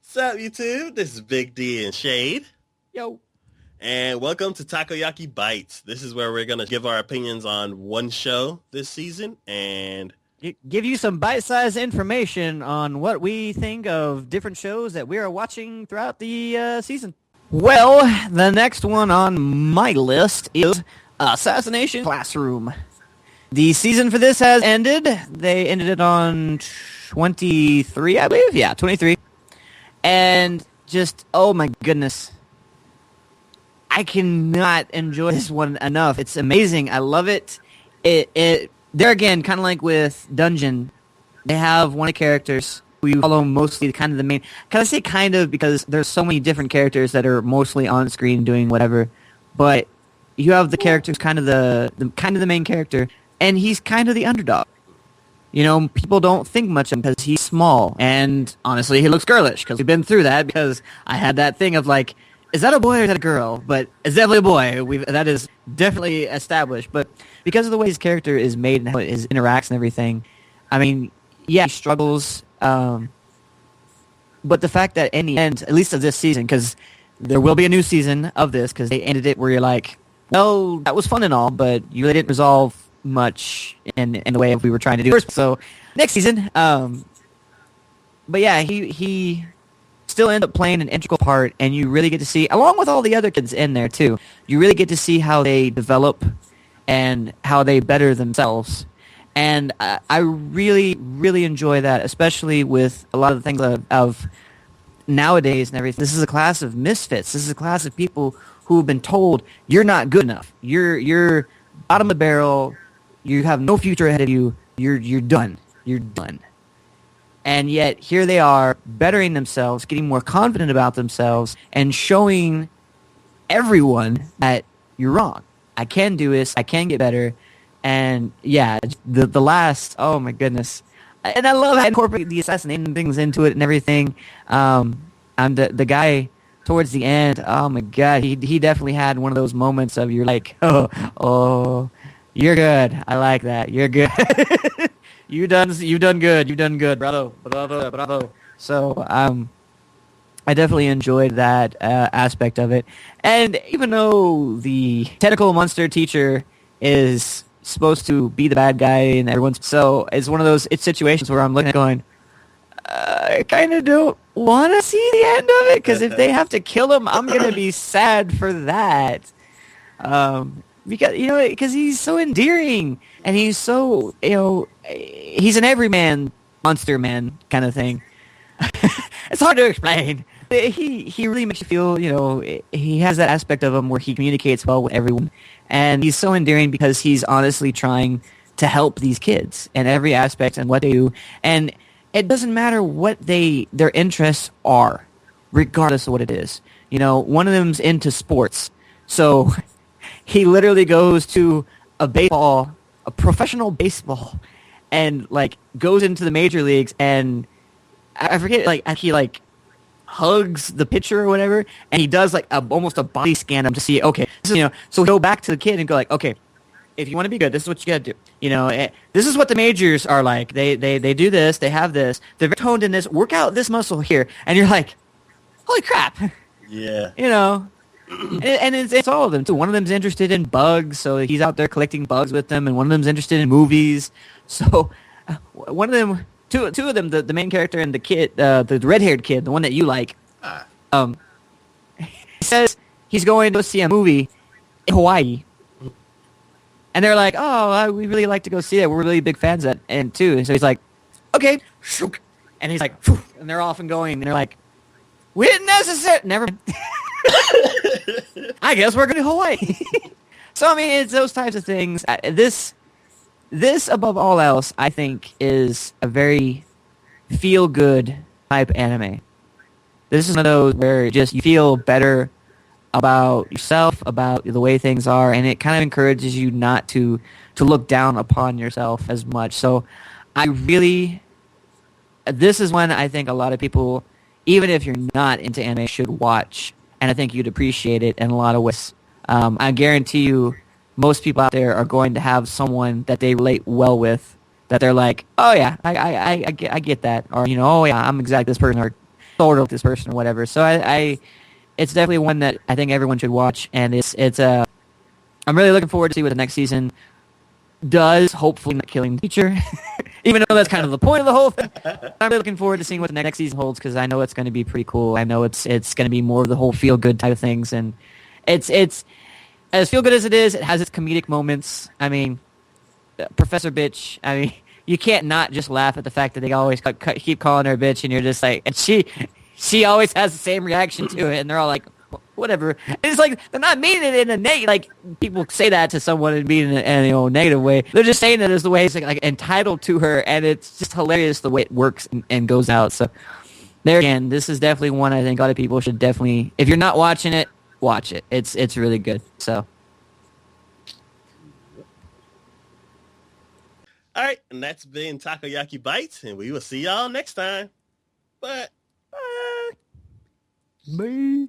Sup, YouTube? This is Big D and Shade. Yo. And welcome to Takoyaki Bites. This is where we're going to give our opinions on one show this season and Give you some bite-sized information on what we think of different shows that we are watching throughout the season. Well, the next one on my list is Assassination Classroom. The season for this has ended. They ended it on 23, I believe. Yeah, 23. And just, oh my goodness. I cannot enjoy this one enough. It's amazing. I love it. There again, kind of like with Dungeon, they have one of the characters we follow mostly kind of the main. Can I say kind of because there's so many different characters that are mostly on screen doing whatever, but you have the characters kind of the main character, and he's kind of the underdog. You know, people don't think much of him because he's small, and honestly, he looks girlish because we've been through that. Because I had that thing of like, is that a boy or is that a girl? But it's definitely a boy. That is definitely established. But because of the way his character is made and how it interacts and everything, I mean, yeah, he struggles. But the fact that in the end, at least of this season, because there will be a new season of this, because they ended it where you're like, no, that was fun and all, but you really didn't resolve much in the way we were trying to do first. So next season, but yeah, he still end up playing an integral part, and you really get to see, along with all the other kids in there too, you really get to see how they develop and how they better themselves. And I really, really enjoy that, especially with a lot of the things of nowadays and everything. This is a class of misfits. This is a class of people who have been told, you're not good enough. You're bottom of the barrel. You have no future ahead of you. You're done. You're done. And yet, here they are, bettering themselves, getting more confident about themselves, and showing everyone that you're wrong. I can do this. I can get better. And, yeah, the last, oh, my goodness. And I love how I incorporate the assassination things into it and everything. And the guy towards the end, oh, my God, he definitely had one of those moments of you're like, oh, you're good. I like that. You're good. You've done good. You've done good. Bravo. So, I definitely enjoyed that aspect of it. And even though the tentacle monster teacher is supposed to be the bad guy and everyone's, so it's one of those situations where I'm looking at going, I kind of don't want to see the end of it, because if they have to kill him, I'm going to be sad for that. Because he's so endearing, and he's so, he's an everyman monster man kind of thing. It's hard to explain. He really makes you feel, he has that aspect of him where he communicates well with everyone, and he's so endearing because he's honestly trying to help these kids in every aspect and what they do, and it doesn't matter what their interests are, regardless of what it is. One of them's into sports, so he literally goes to a professional baseball, and like goes into the major leagues, and I forget, he hugs the pitcher or whatever, and he does almost a body scan of him to see, okay, this is, so he'll go back to the kid and go like, okay, if you want to be good, this is what you got to do. This is what the majors are like. They do this, they have this, they're very toned in this, work out this muscle here, and you're like, holy crap. Yeah. And it's all of them too. One of them's interested in bugs, so he's out there collecting bugs with them, and one of them's interested in movies. So one of them, two of them, the main character and the kid, the red-haired kid, the one that you like, he says he's going to go see a movie in Hawaii, and they're like, "Oh, we really like to go see it. We're really big fans of it, and too." And so he's like, "Okay," and he's like, and they're off and going, and they're like, "We didn't necessarily never." I guess we're going to Hawaii. So, I mean, it's those types of things. This, above all else, I think, is a very feel-good type anime. This is one of those where just you feel better about yourself, about the way things are, and it kind of encourages you not to look down upon yourself as much. So, this is one I think a lot of people, even if you're not into anime, should watch. And I think you'd appreciate it in a lot of ways. I guarantee you, most people out there are going to have someone that they relate well with, that they're like, oh yeah, I get that, or oh yeah, I'm exactly this person, or sort of this person or whatever. So it's definitely one that I think everyone should watch, and I'm really looking forward to see what the next season does. Hopefully not killing the teacher, even though that's kind of the point of the whole thing. I'm really looking forward to seeing what the next season holds because I know it's going to be pretty cool. I know it's going to be more of the whole feel good type of things, and it's as feel good as it is. It has its comedic moments. I mean, Professor Bitch. I mean, you can't not just laugh at the fact that they always keep calling her a bitch, and you're just like, and she always has the same reaction to it, and they're all like, whatever. And it's like they're not meaning it in a like people say that to someone and mean it in a negative way. They're just saying it as the way it's like entitled to her, and it's just hilarious the way it works and goes out. So there again, this is definitely one I think a lot of people should definitely. If you're not watching it, watch it. It's really good. So. All right, and that's been Takoyaki Bites, and we will see y'all next time. Bye. Bye.